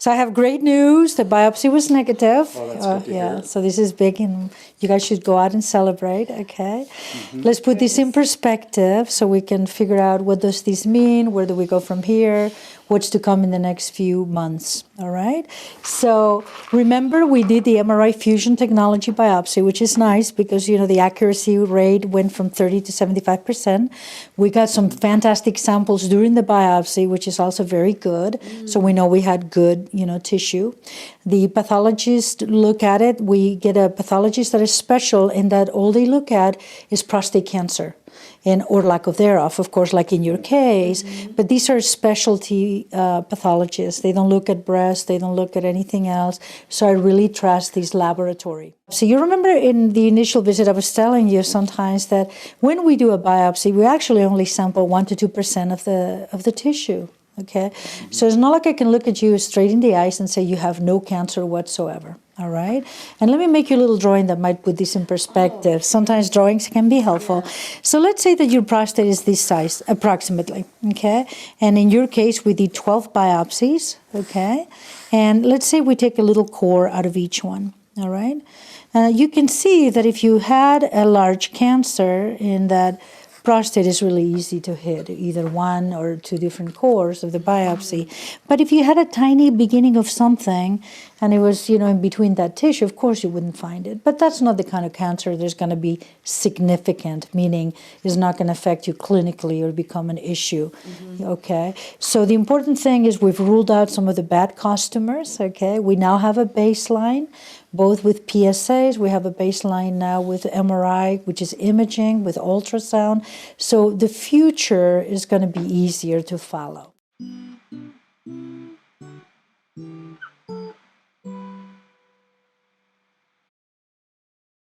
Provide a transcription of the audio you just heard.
So I have great news. The biopsy was negative. Oh, that's good to Yeah, hear. so this is big, and you guys should go out and celebrate, okay? Let's put this in perspective so we can figure out what does this mean, where do we go from here, what's to come in the next few months, all right? So remember, we did the MRI fusion technology biopsy, which is nice because, you know, the accuracy rate went from 30 to 75%. We got some fantastic samples during the biopsy, which is also very good. So we know we had good, you know, tissue. The pathologist look at it. We get a pathologist that is special in that all they look at is prostate cancer. Or lack of thereof, of course, like in your case. But these are specialty pathologists. They don't look at breast. They don't look at anything else. So I really trust this laboratory. So you remember in the initial visit, I was telling you sometimes that when we do a biopsy, we actually only sample 1 to 2% of the tissue. Okay, so it's not like I can look at you straight in the eyes and say you have no cancer whatsoever. All right, and let me make you a little drawing that might put this in perspective. Sometimes drawings can be helpful. So let's say that your prostate is this size, approximately. Okay, and in your case, we did 12 biopsies. Okay, and let's say we take a little core out of each one. All right, you can see that if you had a large cancer in that prostate is really easy to hit, either 1 or 2 different cores of the biopsy. But if you had a tiny beginning of something and it was, you know, in between that tissue, of course you wouldn't find it. But that's not the kind of cancer that's going to be significant, meaning it's not going to affect you clinically or become an issue. Okay? So the important thing is we've ruled out some of the bad customers. Okay? We now have a baseline, both with PSAs. We have a baseline now with MRI, which is imaging, with ultrasound. So the future is going to be easier to follow.